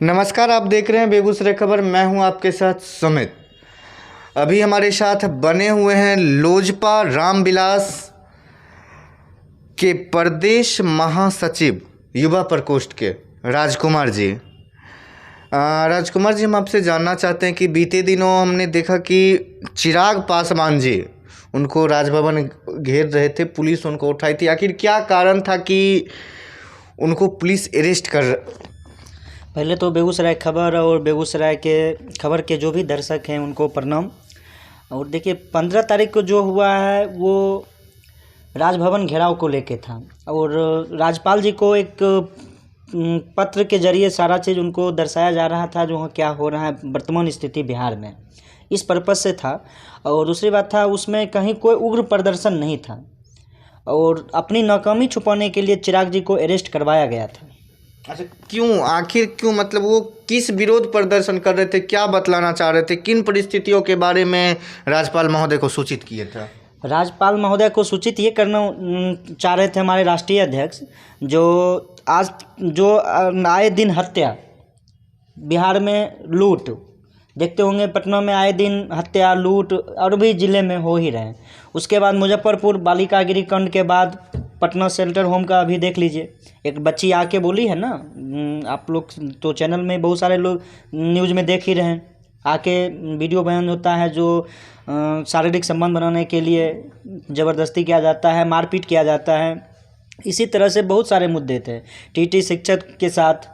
नमस्कार, आप देख रहे हैं बेगूसराय खबर। मैं हूं आपके साथ सुमित। अभी हमारे साथ बने हुए हैं लोजपा रामविलास के प्रदेश महासचिव युवा प्रकोष्ठ के राजकुमार जी। राजकुमार जी, हम आपसे जानना चाहते हैं कि बीते दिनों हमने देखा कि चिराग पासवान जी उनको राजभवन घेर रहे थे, पुलिस उनको उठाई थी। आखिर क्या कारण था कि उनको पुलिस अरेस्ट कर। पहले तो बेगूसराय खबर और बेगूसराय के खबर के जो भी दर्शक हैं उनको प्रणाम। और देखिए 15 तारीख को जो हुआ है वो राजभवन घेराव को लेके था और राज्यपाल जी को एक पत्र के जरिए सारा चीज़ उनको दर्शाया जा रहा था जो वहाँ क्या हो रहा है वर्तमान स्थिति बिहार में, इस पर्पज़ से था। और दूसरी बात था उसमें कहीं कोई उग्र प्रदर्शन नहीं था और अपनी नाकामी छुपाने के लिए चिराग जी को अरेस्ट करवाया गया था। अच्छा, क्यों? आखिर क्यों? मतलब वो किस विरोध प्रदर्शन कर रहे थे, क्या बतलाना चाह रहे थे, किन परिस्थितियों के बारे में राज्यपाल महोदय को सूचित किए थे? राज्यपाल महोदय को सूचित ये करना चाह रहे थे हमारे राष्ट्रीय अध्यक्ष, जो आज जो आए दिन हत्या, बिहार में लूट देखते होंगे, पटना में आए दिन हत्या लूट और भी ज़िले में हो ही रहे हैं। उसके बाद मुजफ्फरपुर बालिका गृह कांड के बाद पटना शेल्टर होम का अभी देख लीजिए, एक बच्ची आके बोली है ना, आप लोग तो चैनल में बहुत सारे लोग न्यूज़ में देख ही रहे हैं, आके वीडियो बयान होता है जो शारीरिक संबंध बनाने के लिए ज़बरदस्ती किया जाता है, मारपीट किया जाता है। इसी तरह से बहुत सारे मुद्दे थे। टीटी शिक्षक के साथ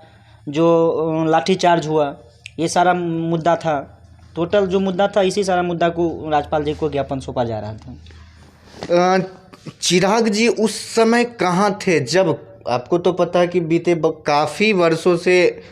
जो लाठीचार्ज हुआ, ये सारा मुद्दा था। टोटल जो मुद्दा था, इसी सारा मुद्दा को राज्यपाल जी को ज्ञापन सौंपा जा रहा था। चिराग जी उस समय कहाँ थे जब, आपको तो पता है कि बीते काफ़ी वर्षों से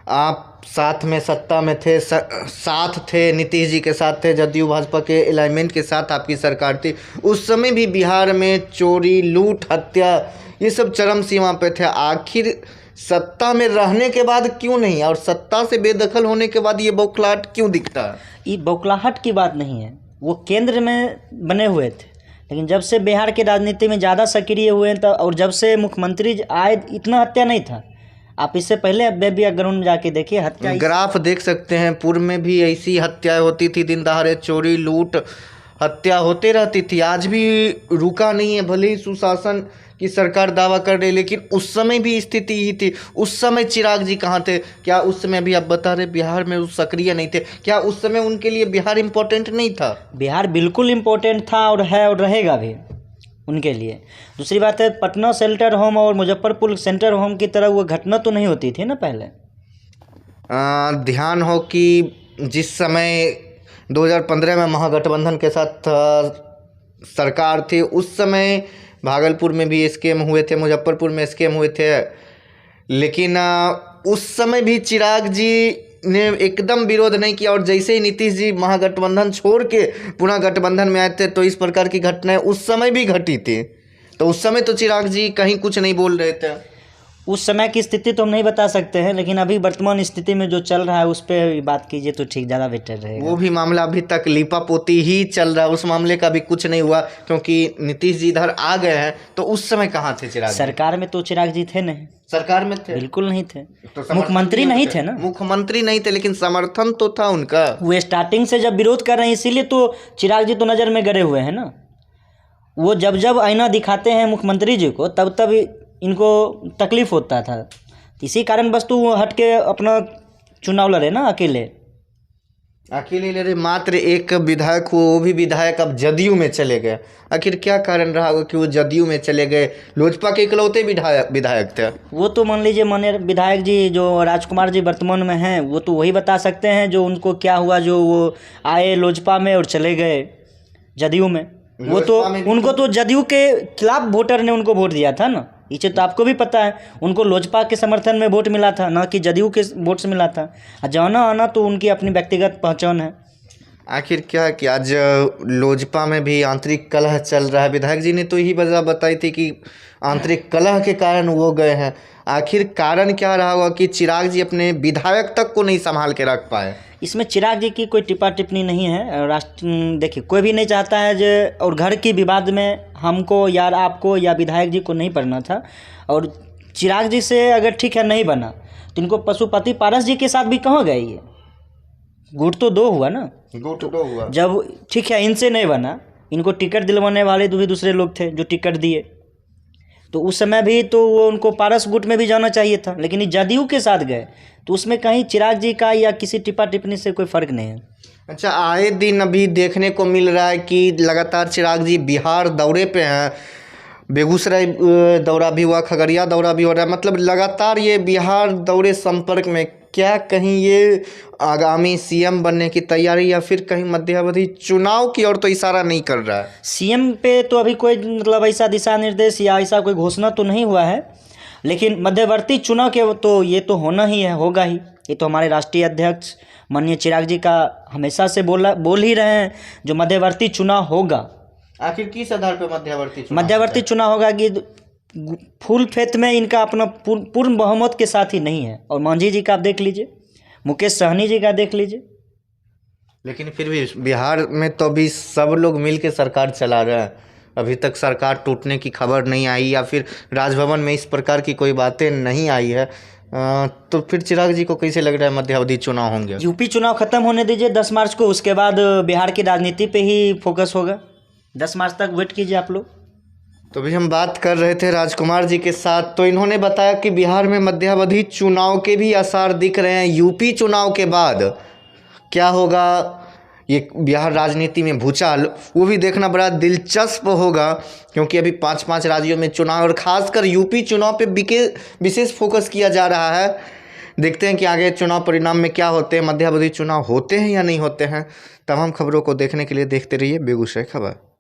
आप साथ में सत्ता में थे, साथ थे, नीतीश जी के साथ थे, जदयू भाजपा के अलाइनमेंट के साथ आपकी सरकार थी। उस समय भी बिहार में चोरी लूट हत्या ये सब चरम सीमा पे थे। आखिर सत्ता में रहने के बाद क्यों नहीं, और सत्ता से बेदखल होने के बाद ये बौखलाहट क्यों दिखता है? ये बौखलाहट की बात नहीं है, वो केंद्र में बने हुए थे, लेकिन जब से बिहार की राजनीति में ज़्यादा सक्रिय हुए तो, और जब से मुख्यमंत्री आए, इतना हत्या नहीं था। आप इससे पहले बेबी ग्राउंड में जाके देखिए, हत्या ग्राफ देख सकते हैं, पूर्व में भी ऐसी हत्याएं होती थी, दिन दहाड़े चोरी लूट हत्या होते रहती थी। आज भी रुका नहीं है, भले ही सुशासन की सरकार दावा कर रही, लेकिन उस समय भी स्थिति ही थी। उस समय चिराग जी कहाँ थे? क्या उस समय भी आप बता रहे बिहार में उस सक्रिय नहीं थे? क्या उस समय उनके लिए बिहार इम्पोर्टेंट नहीं था? बिहार बिल्कुल इम्पोर्टेंट था और है और रहेगा भी उनके लिए। दूसरी बात है, पटना शेल्टर होम और मुजफ्फरपुर सेंटर होम की तरह वो घटना तो नहीं होती थी ना पहले। ध्यान हो कि जिस समय 2015 में महागठबंधन के साथ सरकार थी, उस समय भागलपुर में भी स्कैम हुए थे, मुजफ्फरपुर में स्कैम हुए थे, लेकिन उस समय भी चिराग जी ने एकदम विरोध नहीं किया। और जैसे ही नीतीश जी महागठबंधन छोड़ के पुनः गठबंधन में आए थे तो इस प्रकार की घटनाएं उस समय भी घटी थी। तो उस समय तो चिराग जी कहीं कुछ नहीं बोल रहे थे। उस समय की स्थिति तो हम नहीं बता सकते हैं, लेकिन अभी वर्तमान स्थिति में जो चल रहा है उस पर बात कीजिए तो ठीक, ज़्यादा बेटर रहेगा। वो भी मामला अभी तक लीपापोती ही चल रहा है, उस मामले का भी कुछ नहीं हुआ, क्योंकि नीतीश जी इधर आ गए हैं। तो उस समय कहाँ थे चिराग? सरकार में तो चिराग जी थे नहीं, सरकार में थे? बिल्कुल नहीं थे। तो मुख्यमंत्री नहीं थे ना, मुख्यमंत्री नहीं थे, लेकिन समर्थन तो था उनका। वो स्टार्टिंग से जब विरोध कर रहे हैं, इसीलिए तो चिराग जी तो नज़र में गड़े हुए हैं ना। वो जब जब आईना दिखाते हैं मुख्यमंत्री जी को, तब तब इनको तकलीफ होता था। इसी कारण बस तो वो हट के अपना चुनाव लड़े ना, अकेले लड़े। मात्र एक विधायक हुआ, वो भी विधायक अब जदयू में चले गए। आखिर क्या कारण रहा होगा कि वो जदयू में चले गए? लोजपा के इकलौते विधायक थे वो। तो मान लीजिए माननीय विधायक जी जो राजकुमार जी वर्तमान में हैं, वो तो वही बता सकते हैं जो उनको क्या हुआ, जो वो आए लोजपा में और चले गए जदयू में। वो तो उनको तो जदयू के खिलाफ वोटर ने उनको वोट दिया था ना, इसे तो आपको भी पता है। उनको लोजपा के समर्थन में वोट मिला था, ना कि जदयू के वोट से मिला था। जाना आना तो उनकी अपनी व्यक्तिगत पहचान है। आखिर क्या कि आज लोजपा में भी आंतरिक कलह चल रहा है। विधायक जी ने तो यही वजह बताई थी कि आंतरिक कलह के कारण वो गए हैं। आखिर कारण क्या रहा होगा कि चिराग जी अपने विधायक तक को नहीं संभाल के रख पाए? इसमें चिराग जी की कोई टिप्पा टिप्पणी नहीं है। देखिए, कोई भी नहीं चाहता है जो, और घर की विवाद में हमको या आपको या विधायक जी को नहीं पड़ना था। और चिराग जी से अगर ठीक है नहीं बना तो इनको पशुपति पारस जी के साथ भी कहाँ गए ये? गुट तो 2 हुआ ना। गुट तो हुआ। जब ठीक है इनसे नहीं बना, इनको टिकट दिलवाने वाले भी दूसरे लोग थे जो टिकट दिए, तो उस समय भी तो वो उनको पारस गुट में भी जाना चाहिए था, लेकिन ये जदयू के साथ गए, तो उसमें कहीं चिराग जी का या किसी टिप्पा टिप्पणी से कोई फर्क नहीं है। अच्छा, आए दिन अभी देखने को मिल रहा है कि लगातार चिराग जी बिहार दौरे पे हैं, बेगूसराय दौरा भी हुआ, खगड़िया दौरा भी हो रहा है, मतलब लगातार ये बिहार दौरे संपर्क में। क्या कहीं ये आगामी सीएम बनने की तैयारी या फिर कहीं मध्यावधि चुनाव की ओर तो इशारा नहीं कर रहा है? सीएम पे तो अभी कोई मतलब ऐसा दिशा निर्देश या ऐसा कोई घोषणा तो नहीं हुआ है, लेकिन मध्यवर्ती चुनाव के तो ये तो होना ही है, होगा ही। ये तो हमारे राष्ट्रीय अध्यक्ष माननीय चिराग जी का हमेशा से बोल ही रहे हैं, जो मध्यवर्ती चुनाव होगा। आखिर किस आधार पर मध्यवर्ती चुनाव होगा कि फुल फेथ में इनका अपना पूर्ण बहुमत के साथ ही नहीं है। और मांझी जी का आप देख लीजिए, मुकेश सहनी जी का देख लीजिए। लेकिन फिर भी बिहार में तो अभी सब लोग मिल के सरकार चला रहे हैं, अभी तक सरकार टूटने की खबर नहीं आई या फिर राजभवन में इस प्रकार की कोई बातें नहीं आई है। तो फिर चिराग जी को कैसे लग रहा है मध्यावधि चुनाव होंगे? यूपी चुनाव खत्म होने दीजिए 10 मार्च को, उसके बाद बिहार की राजनीति पे ही फोकस होगा। 10 मार्च तक वेट कीजिए आप लोग। तो अभी हम बात कर रहे थे राजकुमार जी के साथ, तो इन्होंने बताया कि बिहार में मध्यावधि चुनाव के भी आसार दिख रहे हैं। यूपी चुनाव के बाद क्या होगा, ये बिहार राजनीति में भूचाल, वो भी देखना बड़ा दिलचस्प होगा, क्योंकि अभी 5 राज्यों में चुनाव और ख़ासकर यूपी चुनाव पे विशेष फोकस किया जा रहा है। देखते हैं कि आगे चुनाव परिणाम में क्या होते हैं, मध्यावधि चुनाव होते हैं या नहीं होते हैं। तमाम खबरों को देखने के लिए देखते रहिए बेगूसराय खबर।